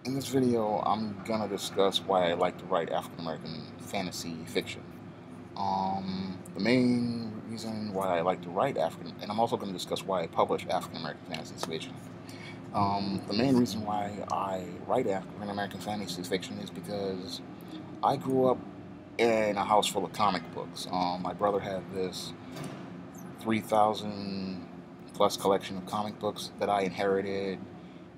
In this video, I'm gonna discuss why I like to write African American fantasy fiction. The main reason why I like to write African, and I'm also going to discuss why I publish African American fantasy fiction. The main reason why I write African American fantasy fiction is because I grew up in a house full of comic books. My brother had this 3,000 plus collection of comic books that I inherited,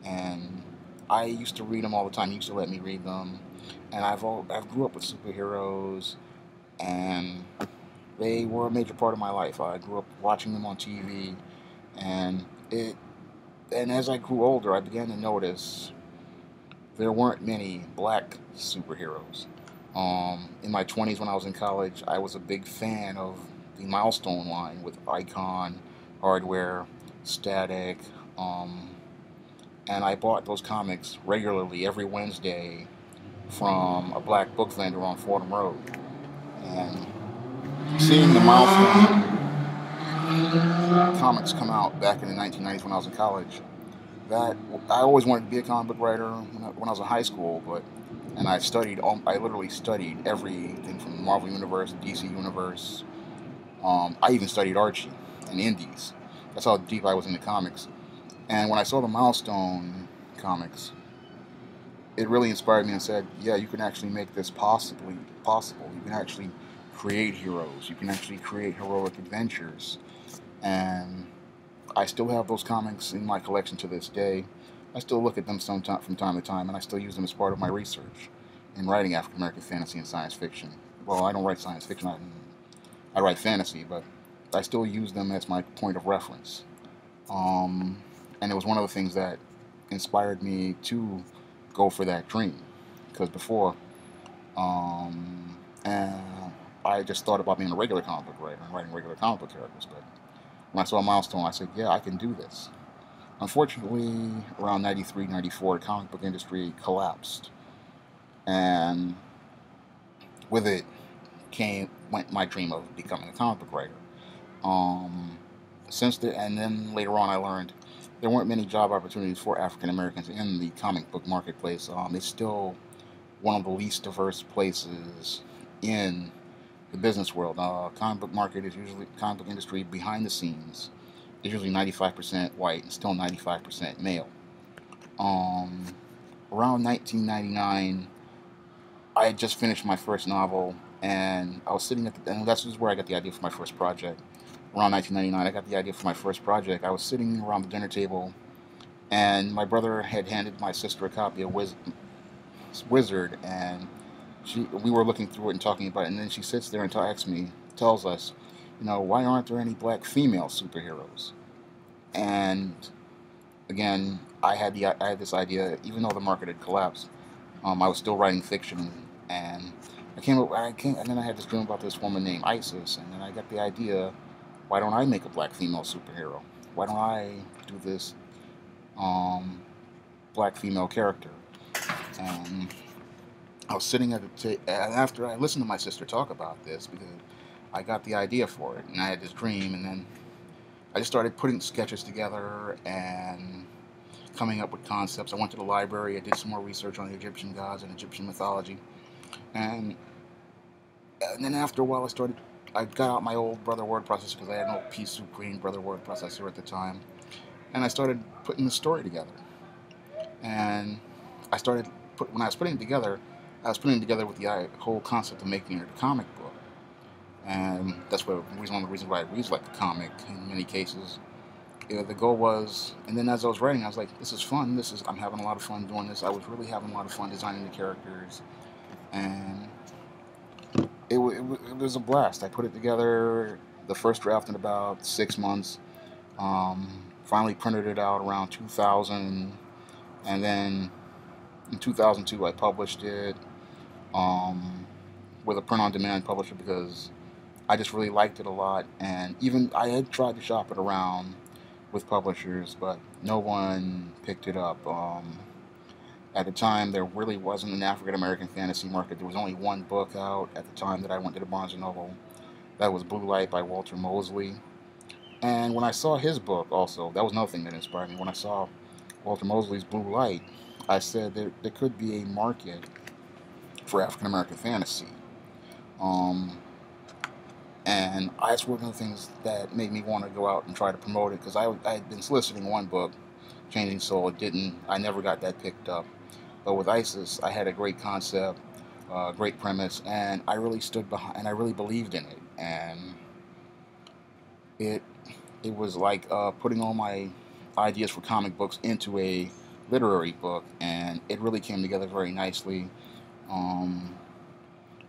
and I used to read them all the time. He used to let me read them, and I've grew up with superheroes, and they were a major part of my life. I grew up watching them on TV, and it and as I grew older, I began to notice there weren't many black superheroes. In my 20s, when I was in college, I was a big fan of the Milestone line with Icon, Hardware, Static, um, and I bought those comics regularly every Wednesday from a black book vendor on Fordham Road. And seeing the Milestone comics come out back in the 1990s when I was in college, that I always wanted to be a comic book writer when I was in high school, but and I studied. I literally studied everything from Marvel Universe, DC Universe. I even studied Archie and Indies. That's how deep I was into comics. And when I saw the Milestone comics, it really inspired me and said, "Yeah, you can actually make this possibly possible. You can actually create heroes. You can actually create heroic adventures." And I still have those comics in my collection to this day. I still look at them sometime from time to time, and I still use them as part of my research in writing African American fantasy and science fiction. Well, I don't write science fiction; I write fantasy, but I still use them as my point of reference. Um, and it was one of the things that inspired me to go for that dream, because before, and I just thought about being a regular comic book writer and writing regular comic book characters, but when I saw Milestone, I said, yeah, I can do this. Unfortunately, around 93, 94, the comic book industry collapsed. And with it went my dream of becoming a comic book writer. Um, and then later on, I learned there weren't many job opportunities for African Americans in the comic book marketplace. It's still one of the least diverse places in the business world. Comic book industry behind the scenes is usually 95% white and still 95% male. Um, Around 1999, I had just finished my first novel, and I was sitting and this is where I got the idea for my first project. Around 1999, I got the idea for my first project. I was sitting around the dinner table, and my brother had handed my sister a copy of Wizard, and we were looking through it and talking about it, and then she sits there and tells us, why aren't there any black female superheroes? And again, I had this idea, even though the market had collapsed, I was still writing fiction, and and then I had this dream about this woman named Isis, and then I got the idea, why don't I make a black female superhero? Why don't I do this um, black female character? And I was sitting at and after I listened to my sister talk about this, because I got the idea for it, and I had this dream, and then I just started putting sketches together and coming up with concepts. I went to the library, I did some more research on the Egyptian gods and Egyptian mythology, and then after a while, I got out my old Brother word processor because I had no Pea Soup Green Brother word processor at the time, and I started putting the story together. And when I was putting it together, I was putting it together with the whole concept of making it a comic book, and that's one of the reasons why I read like a comic in many cases. The goal was, and then as I was writing, I was like, "This is fun. I'm having a lot of fun doing this." I was really having a lot of fun designing the characters, and it was a blast. I put it together, the first draft, in about 6 months. Finally printed it out around 2000, and then in 2002 I published it um, with a print-on-demand publisher because I just really liked it a lot. And even I had tried to shop it around with publishers, but no one picked it up. At the time, there really wasn't an African American fantasy market. There was only one book out at the time that I went to the Barnes and Noble. That was Blue Light by Walter Mosley. And when I saw his book, also, that was another thing that inspired me. When I saw Walter Mosley's Blue Light, I said there could be a market for African American fantasy. Um, and that's one of the things that made me want to go out and try to promote it, because I had been soliciting one book, Changing Soul. I never got that picked up. But with ISIS, I had a great concept, great premise, and I really stood behind, and I really believed in it. And it it was like putting all my ideas for comic books into a literary book, and it really came together very nicely. Um,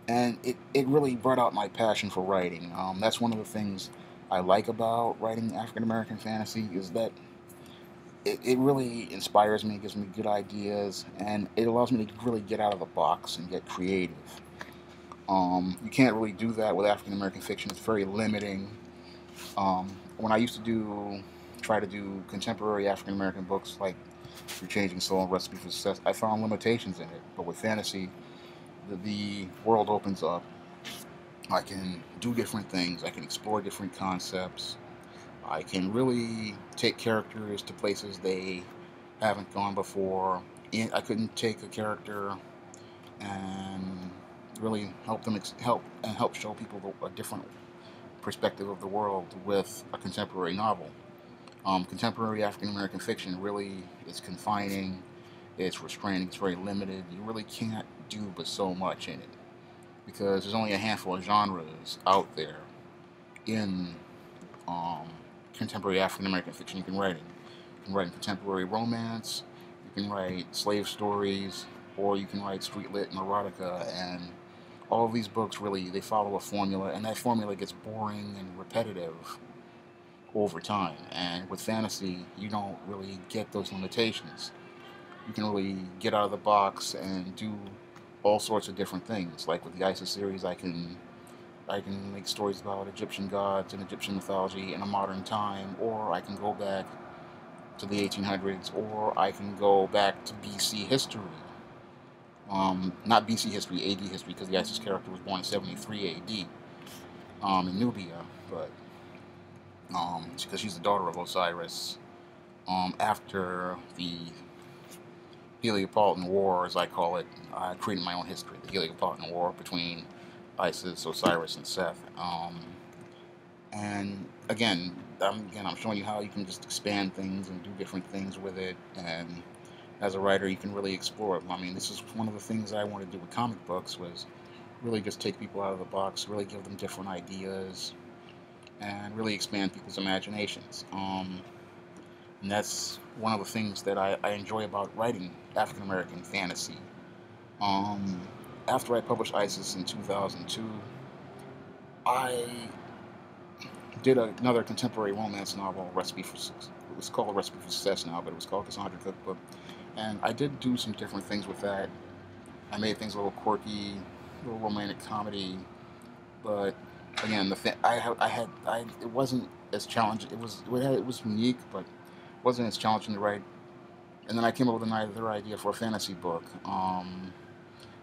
and it really brought out my passion for writing. That's one of the things I like about writing African American fantasy, is that it really inspires me, gives me good ideas, and it allows me to really get out of the box and get creative. You can't really do that with African American fiction. It's very limiting. When I used to try to do contemporary African American books like Your Changing Soul and Recipe for Success, I found limitations in it. But with fantasy, the world opens up. I can do different things. I can explore different concepts. I can really take characters to places they haven't gone before. I couldn't take a character and really help show people a different perspective of the world with a contemporary novel. Contemporary African American fiction really is confining. It's restraining. It's very limited. You really can't do but so much in it, because there's only a handful of genres out there in um, contemporary African American fiction you can write in. You can write in contemporary romance, you can write slave stories, or you can write street lit and erotica. And all of these books really, they follow a formula, and that formula gets boring and repetitive over time. And with fantasy, you don't really get those limitations. You can really get out of the box and do all sorts of different things. Like with the ISIS series, I can make stories about Egyptian gods and Egyptian mythology in a modern time, or I can go back to the 1800s, or I can go back to BC history. Not BC history, AD history, because the ISIS character was born in 73 AD in Nubia, but because she's the daughter of Osiris. After the Heliopolitan War, as I call it, I created my own history, the Heliopolitan War between Isis, Osiris, and Seth. And I'm showing you how you can just expand things and do different things with it. And as a writer, you can really explore it. I mean, this is one of the things I wanted to do with comic books, was really just take people out of the box, really give them different ideas, and really expand people's imaginations. And that's one of the things that I enjoy about writing African American fantasy. Um, After I published ISIS in 2002, I did another contemporary romance novel, Recipe for Success. It was called Recipe for Success now, but it was called Cassandra Cookbook. And I did do some different things with that. I made things a little quirky, a little romantic comedy, but again, it wasn't as challenging. It was unique, but it wasn't as challenging to write. And then I came up with another idea for a fantasy book.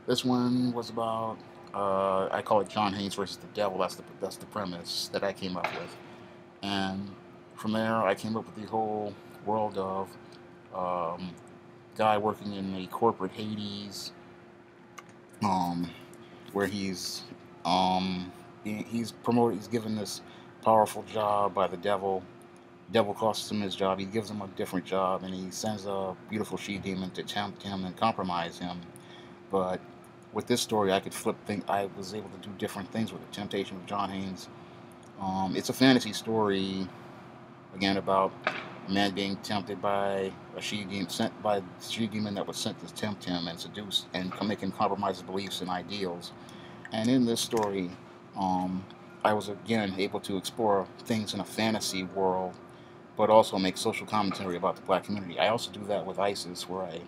This one was about, I call it John Haynes versus the Devil. That's the premise that I came up with. And from there, I came up with the whole world of um, guy working in a corporate Hades, um, where he's promoted. He's given this powerful job by the devil. Devil costs him his job. He gives him a different job, and he sends a beautiful she demon to tempt him and compromise him. But with this story, I could flip things. I was able to do different things with the Temptation of John Haynes. It's a fantasy story, again, about a man being tempted by a she demon, sent by a she demon that was sent to tempt him and seduce and make him compromise his beliefs and ideals. And in this story, um, I was again able to explore things in a fantasy world, but also make social commentary about the black community. I also do that with ISIS, where I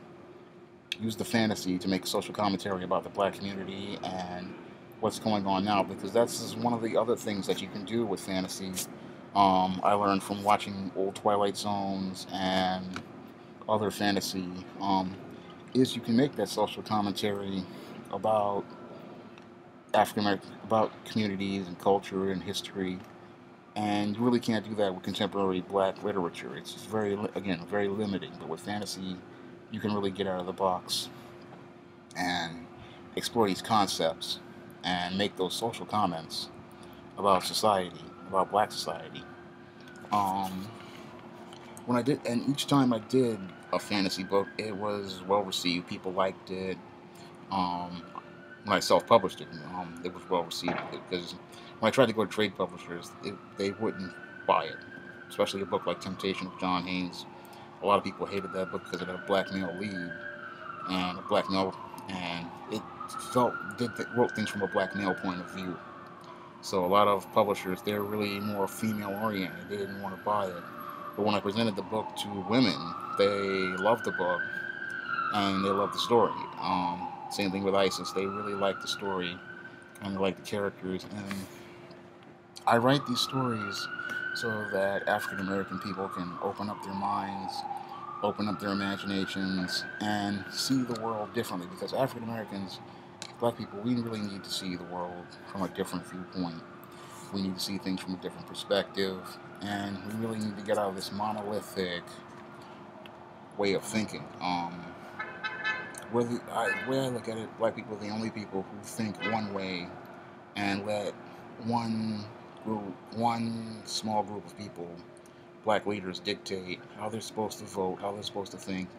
use the fantasy to make social commentary about the black community and what's going on now, because that's one of the other things that you can do with fantasy. I learned from watching old Twilight Zones and other fantasy, is you can make that social commentary about African American, about communities and culture and history, and you really can't do that with contemporary black literature. It's just very, again, very limiting. But with fantasy, you can really get out of the box and explore these concepts and make those social comments about society, about black society. Um, when I did, and each time I did a fantasy book, it was well received. People liked it. Um, when I self-published it was well received because when I tried to go to trade publishers, they wouldn't buy it. Especially a book like Temptation of John Haynes. A lot of people hated that book because it had a black male lead and a black male, and it wrote things from a black male point of view. So a lot of publishers, they're really more female oriented. They didn't want to buy it. But when I presented the book to women, they loved the book and they loved the story. Same thing with ISIS. They really liked the story and they liked the characters. And I write these stories so that African American people can open up their minds, open up their imaginations, and see the world differently. Because African Americans, black people, we really need to see the world from a different viewpoint. We need to see things from a different perspective, and we really need to get out of this monolithic way of thinking. Where I look at it, black people are the only people who think one way and let one small group of people, black leaders, dictate how they're supposed to vote, how they're supposed to think,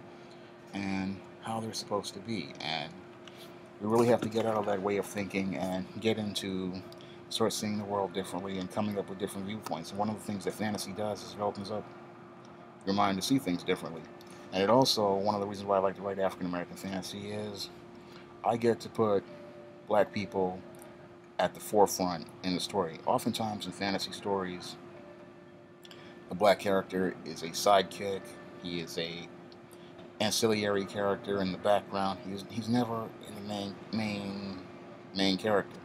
and how they're supposed to be. And we really have to get out of that way of thinking and get into start seeing the world differently and coming up with different viewpoints. And one of the things that fantasy does is it opens up your mind to see things differently. And it also, one of the reasons why I like to write African American fantasy is I get to put black people at the forefront in the story. Oftentimes in fantasy stories, the black character is a sidekick. He is a ancillary character in the background. He's never in the main character.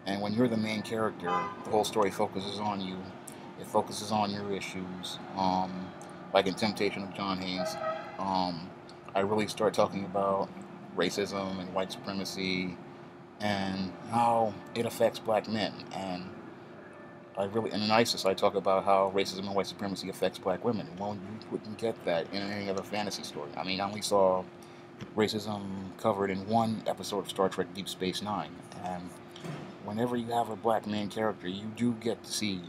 And when you're the main character, the whole story focuses on you. It focuses on your issues. Like in Temptation of John Haynes, I really start talking about racism and white supremacy and how it affects black men. And and in ISIS, I talk about how racism and white supremacy affects black women. Well, you wouldn't get that in any other fantasy story. I mean, I only saw racism covered in one episode of Star Trek Deep Space Nine. And whenever you have a black main character, you do get to see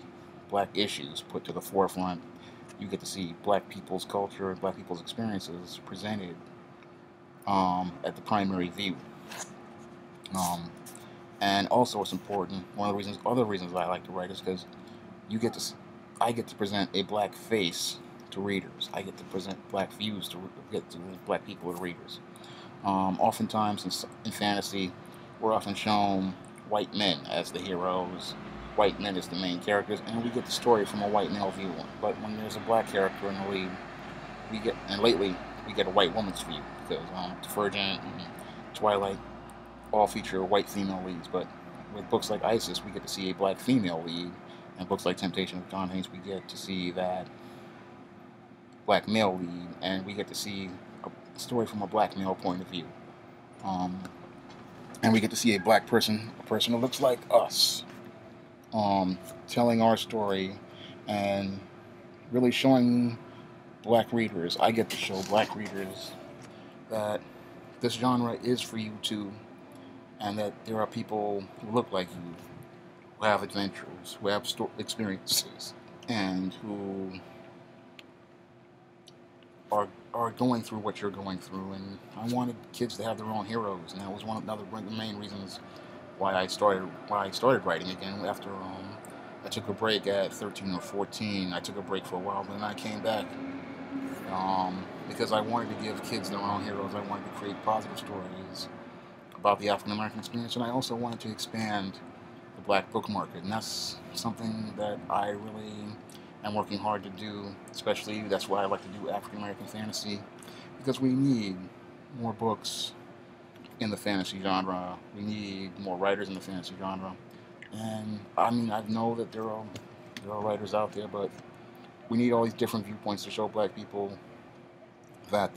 black issues put to the forefront. You get to see black people's culture and black people's experiences presented at the primary view. Um, and also, it's important. Other reasons I like to write is because I get to present a black face to readers. I get to present black views to black people to readers. Oftentimes in fantasy, we're often shown white men as the heroes, white men as the main characters, and we get the story from a white male view. But when there's a black character in the lead, lately we get a white woman's view because Divergent and Twilight all feature white female leads. But with books like ISIS, we get to see a black female lead, and books like Temptation of John Haynes, we get to see that black male lead, and we get to see a story from a black male point of view. And we get to see a person who looks like us, telling our story and really showing black readers. I get to show black readers that this genre is for you too, and that there are people who look like you, who have adventures, who have experiences, and who are going through what you're going through. And I wanted kids to have their own heroes, and that was one of the main reasons why I started writing again after I took a break at 13 or 14. I took a break for a while, but then I came back because I wanted to give kids their own heroes. I wanted to create positive stories about the African American experience, and I also wanted to expand the black book market, and that's something that I really am working hard to do. Especially, that's why I like to do African American fantasy, because we need more books in the fantasy genre. We need more writers in the fantasy genre. And I mean, I know that there are writers out there, but we need all these different viewpoints to show black people that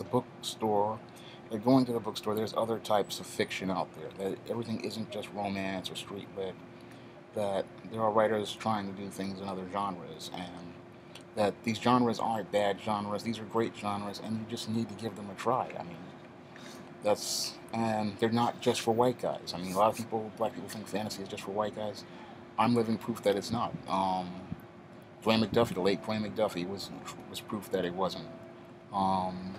going to the bookstore, there's other types of fiction out there. That everything isn't just romance or street lit. That there are writers trying to do things in other genres, and that these genres aren't bad genres. These are great genres, and you just need to give them a try. I mean, and they're not just for white guys. I mean, a lot of people, black people, think fantasy is just for white guys. I'm living proof that it's not. Dwayne McDuffie, the late Dwayne McDuffie, was proof that it wasn't. Um,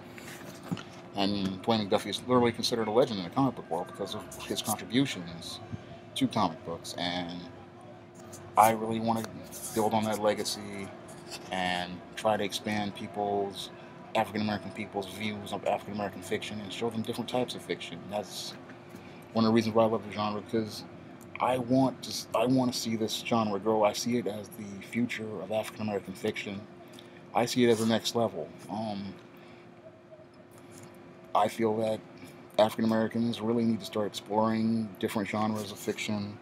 and Dwayne McDuffie is literally considered a legend in the comic book world because of his contributions to comic books. And I really want to build on that legacy and try to expand African American people's views of African American fiction and show them different types of fiction. That's one of the reasons why I love the genre, because I want to see this genre grow. I see it as the future of African American fiction. I see it as the next level. I feel that African Americans really need to start exploring different genres of fiction,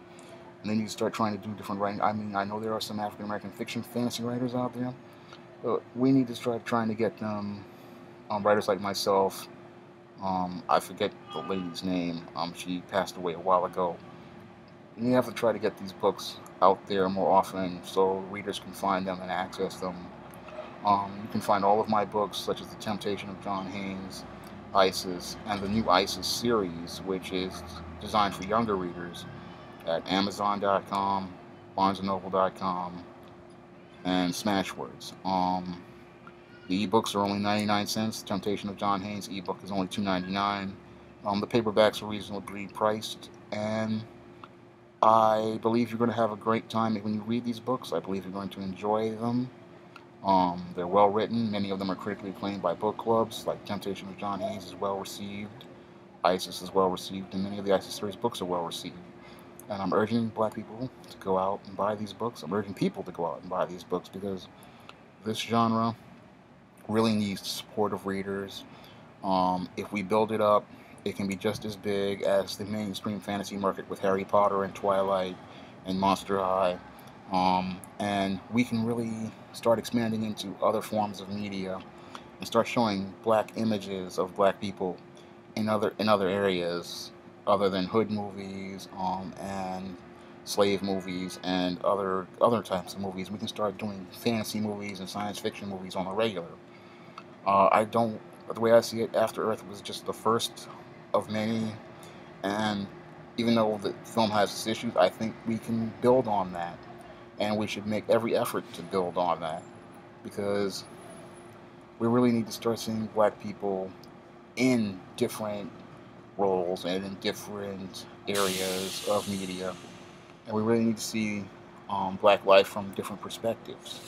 and they need to start trying to do different writing. I mean, I know there are some African American fiction fantasy writers out there, but we need to start trying to get them, writers like myself. I forget the lady's name. She passed away a while ago. You have to try to get these books out there more often so readers can find them and access them. You can find all of my books, such as The Temptation of John Haynes, ISIS, and the new ISIS series, which is designed for younger readers, at Amazon.com, BarnesandNoble.com, and Smashwords. The ebooks are only 99 cents. Temptation of John Haynes ebook is only $2.99. The paperbacks are reasonably priced, and I believe you're going to have a great time when you read these books. I believe you're going to enjoy them. They're well written. Many of them are critically acclaimed by book clubs, like Temptation of John Haynes is well received. ISIS is well received, and many of the ISIS series books are well received. And I'm urging black people to go out and buy these books. I'm urging people to go out and buy these books because this genre really needs the support of readers. If we build it up, it can be just as big as the mainstream fantasy market with Harry Potter and Twilight and Monster High. And we can really start expanding into other forms of media and start showing black images of black people in other areas other than hood movies, and slave movies and other types of movies. We can start doing fantasy movies and science fiction movies on the regular. The way I see it, After Earth was just the first of many, and even though the film has its issues, I think we can build on that, and we should make every effort to build on that, because we really need to start seeing black people in different roles and in different areas of media, and we really need to see black life from different perspectives.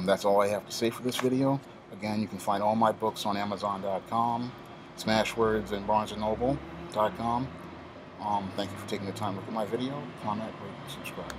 That's all I have to say for this video. Again, you can find all my books on Amazon.com, Smashwords, and BarnesandNoble.com. Thank you for taking the time to look at my video. Comment, rate, and subscribe.